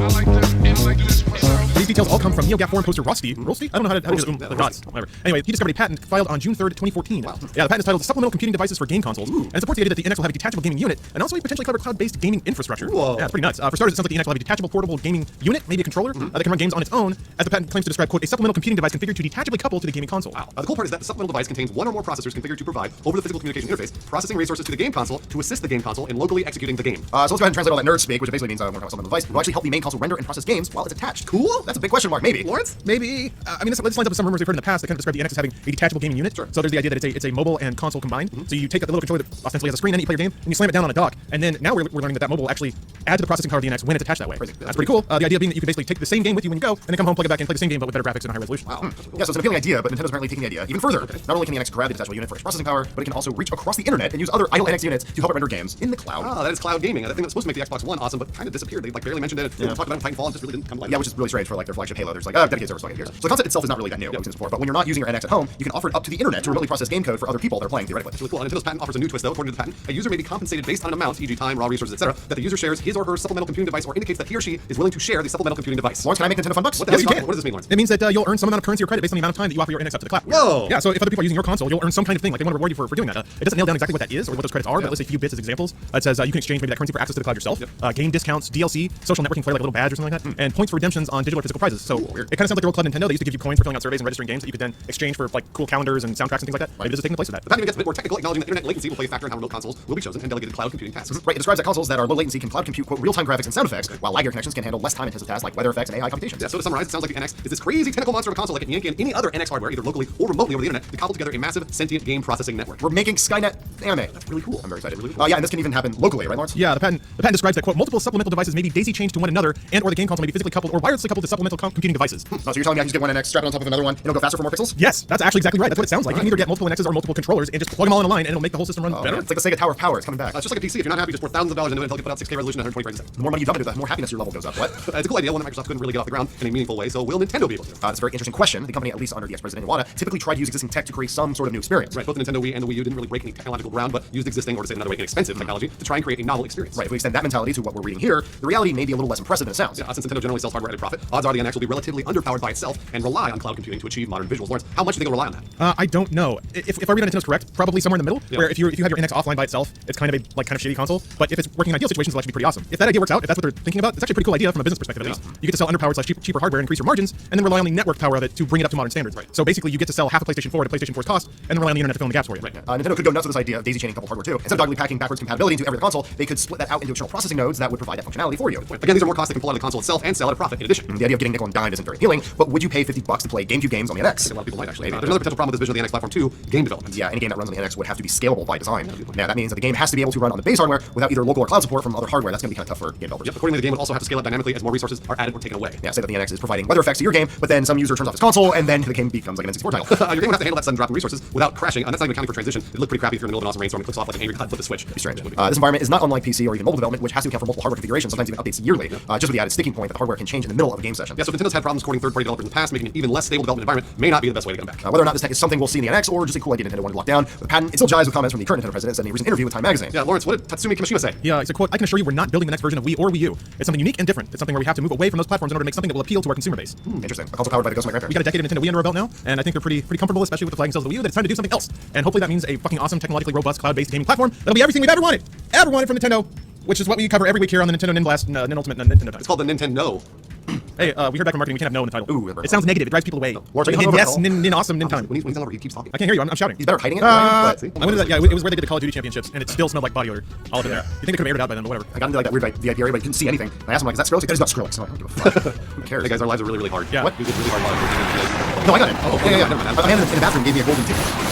These details all come from NeoGAF forum poster Rusty. I don't know how to do the dots. Whatever. Anyway, he discovered a patent filed on June 3rd, 2014. Wow. Yeah, the patent is titled Supplemental Computing Devices for Game Consoles, and it supports the idea that the NX will have a detachable gaming unit and also a potentially clever cloud-based gaming infrastructure. Whoa. Yeah, it's pretty nuts. For starters, it sounds like the NX will have a detachable portable gaming unit, maybe a controller, that can run games on its own, as the patent claims to describe, quote, a supplemental computing device configured to detachably couple to the gaming console. Wow. The cool part is that the supplemental device contains one or more processors configured to provide, over the physical communication interface, processing resources to the game console to assist the game console in locally executing the game. So let's go ahead and translate all that nerd speak, which basically means more supplemental device will actually help the main console render and process games while it's attached. Cool? That's a big question mark, maybe. Lawrence? Maybe. I mean, this lines up with some rumors we've heard in the past that kind of describe the NX as having a detachable gaming unit. Sure. So there's the idea that it's a mobile and console combined. So you take the little controller that ostensibly has a screen, and you play your game, and you slam it down on a dock. And then now we're learning that mobile will actually add to the processing power of the NX when it's attached that way. Crazy. That's pretty cool. The idea being that you can basically take the same game with you when you go, and then come home, plug it back in, play the same game, but with better graphics and a high resolution. Wow. Yeah, so it's an appealing idea, but Nintendo's apparently taking the idea even further. Not only can the NX grab the detachable unit for its processing power, but it can also reach across the internet and use other idle NX units to help it render games in the cloud. Ah, that is cloud gaming. That thing that's supposed to make the Xbox One awesome, but kind of disappeared. They barely mentioned it. They talked about it in Titanfall and just really didn't come to life. Yeah, which is really strange for like their flagship Halo. There's like, dedicated servers for years. So the concept itself is not really that new, we've seen this before, but when you're not using your NX at home, you can offer it up to the internet to remotely process game code for other people that are playing theoretically. It's really cool. Nintendo's patent offers a new twist though. According to the patent, a user may be compensated based on an amount, e.g. time, raw resources, etc., that the user shares his or her supplemental computing device or indicates that he or she is willing to share the supplemental computing device. Lawrence, can I make Nintendo fun bucks? What the hell Yes, are you you can. What does this mean, Lawrence? It means that you'll earn some amount of currency or credit based on the amount of time that you offer your NX up to the cloud. Whoa! Yeah, so if other people are using your console, you'll earn some kind of thing. Like they want to reward you for doing that. It doesn't nail down exactly what that is or what those credits are, but let's say a few bits as examples. It says you can exchange maybe that currency for access to the cloud yourself, game discounts, DLC, social networking play like a little badge or something like that, and points for redemptions on digital or physical prizes. So it kind of sounds like the old Club Nintendo. They used to give you coins for filling out surveys and registering games that you could then exchange for like cool calendars and soundtracks and things like that. Maybe this is taking the place of that. The patent even gets a bit more technical, acknowledging that internet latency will play a factor in how remote consoles will be chosen and delegated cloud computing tasks. Right, it describes that consoles that are low latency can cloud compute, quote, real-time graphics and sound effects, while laggier connections can handle less time-intensive tasks like weather effects and AI computations. Yeah, so to summarize, it sounds like the NX is this crazy tentacle monster of a console like it yank in any other NX hardware, either locally or remotely over the internet, to cobble together a massive sentient game processing network. We're making Skynet anime. That's really cool. I'm very excited. Really cool. Yeah, and this can even happen locally, right, Lawrence? Yeah, the patent describes that, quote, multiple supplemental devices may be daisy-chained to one another and or the game console may be physically coupled or wirelessly coupled to supplemental computing devices. Oh, so you're telling me I can just get one NX, strap it on top of another one, and it'll go faster for more pixels? Yes, that's actually exactly right. That's what it sounds like. You can either get multiple NXs or multiple controllers and just plug them all in a line and it'll make the whole system run better. It's like the Sega Tower of Power. It's coming back. It's just like a PC. If you're not happy, just pour thousands of dollars into it until you put out 6K resolution and 120 frames a second. The more money you dump into it, the more happiness your level goes up. What? It's a cool idea, one that Microsoft couldn't really get off the ground in a meaningful way, so will Nintendo be able to? That's a very interesting question. The company, at least under the ex-president Iwata, typically tried to use existing tech to create some sort of new experience. Right, both the Nintendo Wii and the Wii U didn't really break any technological ground, but used existing, or to say it another way, inexpensive technology to try and create a novel experience. Right, if we extend that mentality to what we're reading here, the reality may be a little less impressive than it sounds. Yeah, since Nintendo generally sells hardware at a profit, odds are the NX will be relatively underpowered by itself and rely on cloud computing to achieve modern visuals. Lawrence, how much do you think it'll rely on that? I don't know. If I read on Nintendo's correct, probably somewhere in the middle, where if you have your NX offline by itself, it's kind of a shitty console. But if it's working in ideal situations, it'll actually be pretty awesome. If that idea works out, if that's what they're thinking about, it's actually a pretty cool idea from a business perspective at least. You get to sell underpowered / cheaper hardware, increase your margins, and then rely on the network power of it to bring it up to modern standards. Right. So basically, you get to sell half a PlayStation 4 at a PlayStation 4's cost, and then rely on the internet to fill in the gaps for you. Right. Nintendo could go nuts with this idea of daisy-chaining coupled hardware too. Instead of doggedly packing backwards compatibility into every other console, they could split that out into external processing nodes that would provide that functionality for you. Again, these are more costs they can pull out of the console itself and sell at a profit in addition. The idea of getting nickel and dimed isn't very appealing, but would you pay $50 to play GameCube games on the NX? A lot of people might actually. There's another potential problem with this vision of the NX platform too, game development. Yeah, any game that runs on the NX would have to be scalable by design. Now that means that the game has to be able to run on the base hardware without either local or cloud support from other hardware. That's going to be kind of tough for game developers. Yep, accordingly, the game would also have to scale up dynamically as more resources are added or taken away. Yeah, say that the NX is providing weather effects to your game, but then some user turns off his console, and then the game becomes like an N64 title. Your game would have to handle that sudden drop in resources without crashing. That's not even accounting for transition. It'd look pretty crappy if you're in the middle of an awesome rainstorm and it clicks off like an angry HUD flip the switch. It'd be strange. This environment is not unlike PC or even mobile development, which has to account for multiple hardware configurations, sometimes even updates yearly, just with the added sticking point that the hardware can change in the middle of a game session. Yeah, so Nintendo's had problems courting third-party developers in the past, making an even less stable development environment may not be the best way to get them back. Whether or not this tech is something we'll see in the NX or just a cool idea Nintendo wanted to lock down, the patent, it still jives with comments from the current Nintendo president said in a recent interview with Time Magazine. Yeah, Lawrence, what did Tatsumi Kimishima say? Yeah, it's a quote, I can assure you we're not building the next version of Wii or Wii U. It's something unique and different. It's something where we have to move away from those platforms in order to make something that will appeal to our consumer base. Interesting. A console powered by the ghost of my grandparents. We got a decade of Nintendo Wii under our belt now, and I think they're pretty comfortable, especially with the flagging sales of the Wii U, that it's time to do something else. And hopefully that means a fucking awesome, technologically robust, cloud-based gaming platform that'll be everything we've ever wanted from Nintendo, which is what we cover every week here on the Nintendo Ninblast, Ultimate Nintendo Time. It's called the Nintendo. Hey, we heard back from marketing, we can't have no in the title. Ooh, it sounds negative, it drives people away. Yes, nin awesome, nin time. When he's over, he keeps talking. I can't hear you, I'm shouting. He's better hiding it. I went to that, yeah, it was where they did the Call of Duty championships, and it still smelled like body odor all up in there. You think they could have aired it out by then, but whatever. I got into like that weird VIP area, but I couldn't see anything. And I asked him like, is that Skrillex? He goes, it's not Skrillex. So I don't give a fuck. Who cares? Hey guys, our lives are really, really hard. Yeah. What? We did really hard lives. No, I got it. Oh, yeah. A man in the bathroom gave me a golden ticket.